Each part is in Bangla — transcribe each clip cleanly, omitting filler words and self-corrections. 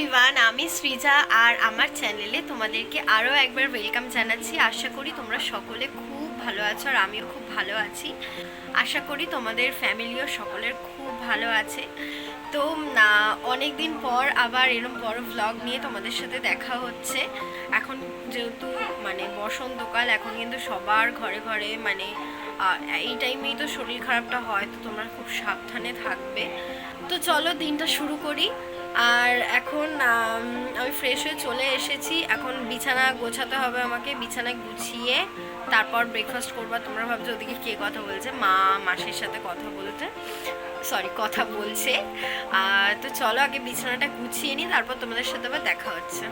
এভরিওয়ান, আমি সৃজা আর আমার চ্যানেলে তোমাদেরকে আরও একবার ওয়েলকাম জানাচ্ছি। আশা করি তোমরা সকলে খুব ভালো আছো আর আমিও খুব ভালো আছি। আশা করি তোমাদের ফ্যামিলিও সকলের খুব ভালো আছে। তো অনেক দিন পর আবার এরকম বড় ভ্লগ নিয়ে তোমাদের সাথে দেখা হচ্ছে। এখন যেহেতু বসন্তকাল, এখন কিন্তু সবার ঘরে ঘরে এই টাইমেই তো শরীর খারাপটা হয়, তো তোমরা খুব সাবধানে থাকবে। তো চলো দিনটা শুরু করি। আর এখন আমি ফ্রেশ হয়ে চলে এসেছি। এখন বিছানা গোছাতে হবে আমাকে, বিছানা গুছিয়ে তারপর ব্রেকফাস্ট করবো। তোমরা ভাবছো ওদিকে কে কথা বলছে? মাসির সাথে কথা বলছে। তো চলো আগে বিছানাটা গুছিয়ে নিই, তারপর তোমাদের সাথে আবার দেখা হচ্ছে।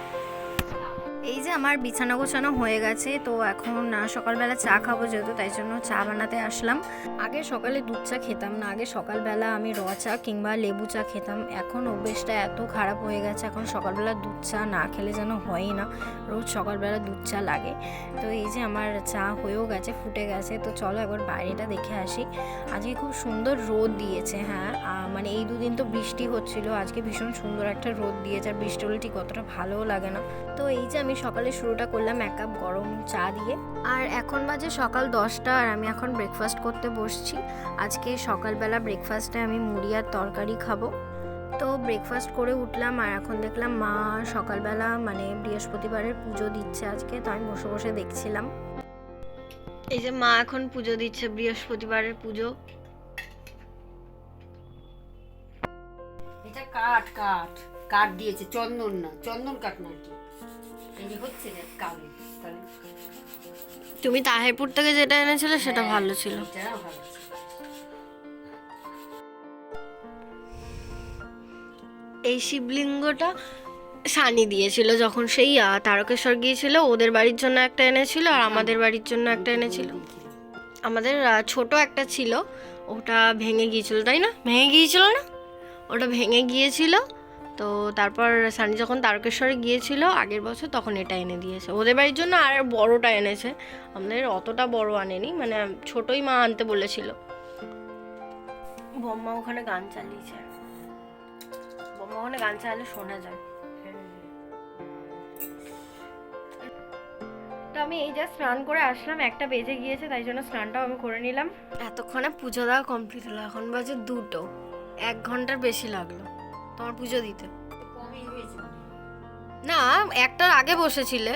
এই যে আমার বিছানা গোছানো হয়ে গেছে। তো এখন সকালবেলা চা খাবো যেহেতু, তাই জন্য চা বানাতে আসলাম। আগে সকালে দুধ চা খেতাম না, আগে সকালবেলা আমি র চা কিংবা লেবু চা খেতাম। এখন অভ্যেসটা এত খারাপ হয়ে গেছে, এখন সকালবেলা দুধ চা না খেলে যেন হয়ই না, রোজ সকালবেলা দুধ চা লাগে। তো এই যে আমার চা হয়েও গেছে, ফুটে গেছে। তো চলো একবার বাইরেটা দেখে আসি। আজকে খুব সুন্দর রোদ দিয়েছে। হ্যাঁ, এই দুদিন তো বৃষ্টি হচ্ছিল, আজকে ভীষণ সুন্দর একটা রোদ দিয়েছে। আর বৃষ্টি হলে ঠিক অতটা ভালোও লাগে না। তো এই যে আমি সকালে শুরুটা করলাম 1 কাপ গরম চা দিয়ে। আর এখন বাজে সকাল 10টা আর আমি এখন ব্রেকফাস্ট করতে বসছি। আজকে সকালবেলা ব্রেকফাস্টে আমি মুড়ি আর তরকারি খাবো। তো ব্রেকফাস্ট করে উঠলাম আর এখন দেখলাম মা সকালবেলা বৃহস্পতিবারের পুজো দিচ্ছে আজকে। তো আমি বসে বসে দেখছিলাম। এই যে মা এখন পুজো দিচ্ছে, বৃহস্পতিবারের পুজো। এটা কাঠ কাঠ কাঠ দিয়েছে, চন্দন না, চন্দন কাঠ না কি এই যে হচ্ছে রে কালে। তাহলে তুমি তাহেরপুর থেকে যেটা এনেছিলে সেটা ভালো ছিল। এটাও ভালো ছিল। এই শিবলিঙ্গটা সানি দিয়েছিল যখন সেই তারকেশ্বর গিয়েছিল, ওদের বাড়ির জন্য একটা এনেছিল আর আমাদের বাড়ির জন্য একটা এনেছিল। আমাদের ছোট একটা ছিল, ওটা ভেঙে গিয়েছিল, তাই না? ভেঙে গিয়েছিল না, ওটা ভেঙে গিয়েছিল। তো তারপর সানি যখন তারকেশ্বরে গিয়েছিল আগের বছর, তখন এটা এনে দিয়েছে ওদের বাড়ির জন্য। আর বড়টা এনেছে, আমাদের অতটা বড় আনেনি, ছোটই মা আনতে বলেছিল। বম্মা ওখানে গান চালিয়েছে, বম্মা ওখানে গান চালালে শোনা যায়। তো আমি এই যা স্নান করে আসলাম, 1টা বেজে গিয়েছে, তাই জন্য স্নানটাও আমি করে নিলাম। এতক্ষণে পুজো দেওয়া কমপ্লিট হলো, এখন বাজে 2টো। 1 ঘন্টার বেশি লাগলো তোমার পুজো দিতে। কমই হয়েছে না, 1টার আগে বসেছিলে।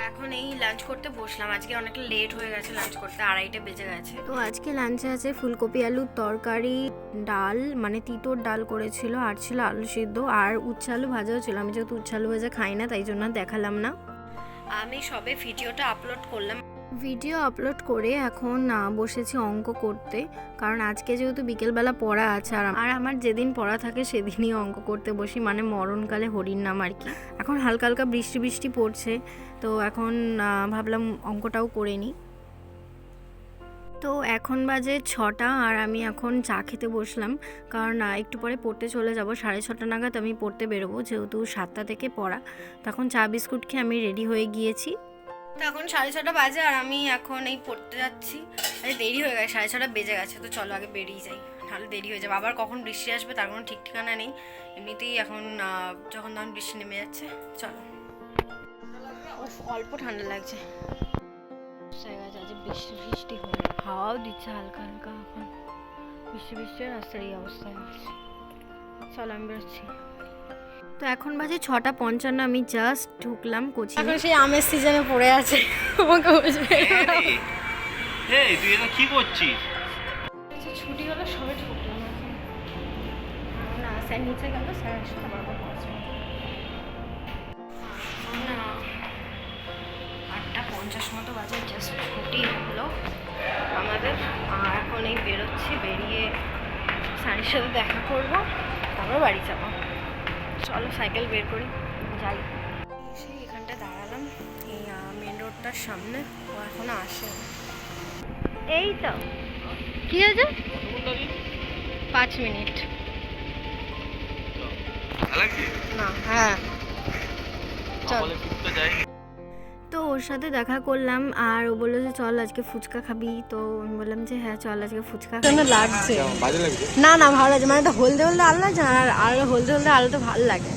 এখন এই লাঞ্চ করতে বসলাম। আজকে অনেকটা লেট হয়ে গেছে লাঞ্চ করতে, 2:30 বেজে গেছে। তো আজকে লাঞ্চে আছে ফুলকপি আলুর তরকারি, ডাল তিতোর ডাল করেছিল, আর ছিল আলু সিদ্ধ, আর উচ্ছে আলু ভাজাও ছিল। আমি যেহেতু উচ্ছে আলু ভাজা খাই না, তাই জন্য দেখালাম না। আমি সবে ভিডিওটা আপলোড করলাম। ভিডিও আপলোড করে এখন বসেছি অঙ্ক করতে, কারণ আজকে যেহেতু বিকেলবেলা পড়া আছে। আর আমার যেদিন পড়া থাকে সেদিনই অঙ্ক করতে বসি, মরণকালে হরির নাম আর কি। এখন হালকা হালকা বৃষ্টি বৃষ্টি পড়ছে, তো এখন ভাবলাম অঙ্কটাও করে নিই। তো এখন বাজে 6টা আর আমি এখন চা খেতে বসলাম, কারণ একটু পরে পড়তে চলে যাব। 6:30 নাগাদ আমি পড়তে বেরোবো, যেহেতু 7টা থেকে পড়া। তখন চা বিস্কুট খেয়ে আমি রেডি হয়ে গিয়েছি। তো এখন 6:30 বাজে আর আমি এখন এই পড়তে যাচ্ছি। দেরি হয়ে গেছে, 6:30 বেজে গেছে। তো চলো আগে বেরিয়ে যাই, তাহলে দেরি হয়ে যাবে। আবার কখন বৃষ্টি আসবে তার কোনো ঠিক ঠিকানা নেই। এমনিতেই এখন যখন তখন বৃষ্টি নেমে যাচ্ছে। চলো, অল্প ঠান্ডা লাগছে। বৃষ্টি বৃষ্টি হয়ে হাওয়াও দিচ্ছে হালকা হালকা। এখন বৃষ্টি বৃষ্টি রাস্তার এই অবস্থা হচ্ছে। চলো আমি বেরোচ্ছি। তো এখন বাজে 6:55, আমি জাস্ট ঢুকলাম কোচিং। এখন সেই আমের সিজনে পড়ে আছে, আমাকে বুঝবে। এই তুই এটা কি করছিস? ছুটি হলো সবে ঢুকলাম। না স্যার নিচে গেল, স্যার সাথে বারবার পড়াশোনা। না 8:50 মতো বাজে, জাস্ট ছুটি হলো আমাদের। আর এখন এই বেরোচ্ছি, বেরিয়ে স্যারের সাথে দেখা করবো, তারপর বাড়ি যাবো। চলো সাইকেল বের করি, যাই। সেই এখানটা দাঁড়ালাম এই মেন রোডটার সামনে, ও এখনো আসে। এই তো কি আছে, 5 মিনিট না। হ্যাঁ চল। তো ওর সাথে দেখা করলাম আর ও বললো যে চল আজকে ফুচকা খাবি, তো আমি বললাম যে হ্যাঁ চল আজকে ফুচকা খাবি। লাগছে না না ভালো লাগছে, মানে এটা হলদে হলদে আলো লাগছে না, আর হলদে হলদে আলো তো ভালো লাগে।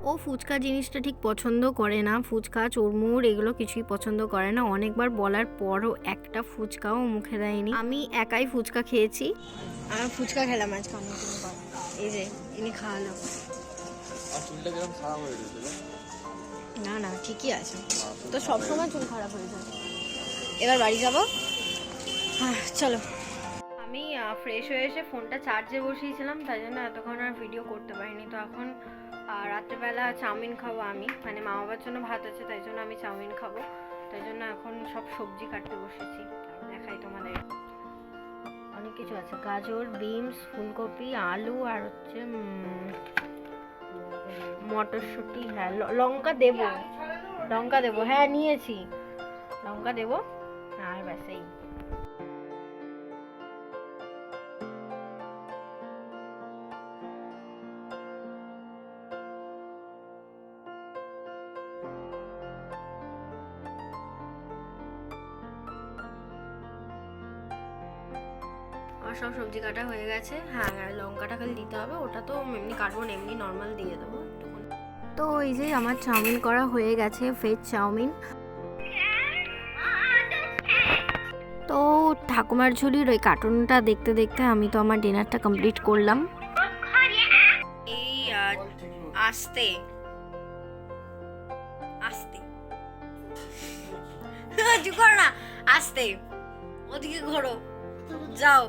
ও ফুচকা জিনিসটা ঠিক পছন্দ করে না, ফুচকা চুরমুর এগুলো কিছুই পছন্দ করে না। অনেকবার বলার পরও একটা ফুচকাও মুখে দেয়নি। আমি একাই ফুচকা খেয়েছি, আমি ফুচকা খেলাম আজকে অনেকদিন পর। এই যে ইনি খাওয়ালো। না না ঠিকই আছে, তো সবসময় চুল খারাপ হয়ে যায়। এবার বাড়ি যাবো, চলো। আমি ফ্রেশ হয়ে এসে ফোনটা চার্জে বসিয়েছিলাম, তাই জন্য এতক্ষণ আর ভিডিও করতে পারিনি। তো এখন রাত্রেবেলা চাউমিন খাবো আমি, মানে মা বাবার জন্য ভাত আছে তাই জন্য আমি চাউমিন খাবো, তাই জন্য এখন সব সবজি কাটতে বসেছি। দেখাই তোমাদের, অনেক কিছু আছে, গাজর, বিনস, ফুলকপি, আলু আর হচ্ছে মটরশুঁটি। হ্যাঁ লঙ্কা দেবো, লঙ্কা দেবো, হ্যাঁ নিয়েছি, লঙ্কা দেবো আর ব্যাস এই। আমার সব সবজি কাটা হয়ে গেছে। হ্যাঁ লঙ্কাটা খালি দিতে হবে, ওটা তো এমনি কাটবো না, এমনি নর্মাল দিয়ে দেবো। তো এই যে আমার চাউমিন করা হয়ে গেছে, ভেজ চাউমিন। তো ঠাকুমার ঝুলির ওই কার্টুনটা দেখতে দেখতে আমি তো আমার ডিনারটা কমপ্লিট করলাম। এই আস্তে আস্তে চুপ করো না, আস্তে ওদিকে ঘোরো, যাও।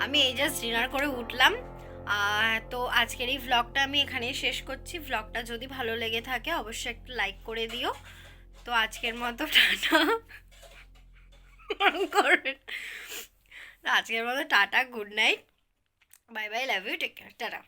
আমি এই জাস্ট ডিনার করে উঠলাম। তো আজকের এই ভ্লগটা আমি এখানেই শেষ করছি। ভ্লগটা যদি ভালো লেগে থাকে অবশ্যই একটু লাইক করে দিও। তো আজকের মতো টাটা, আজকের মতো tata, good night, bye bye, love you, take care, tata.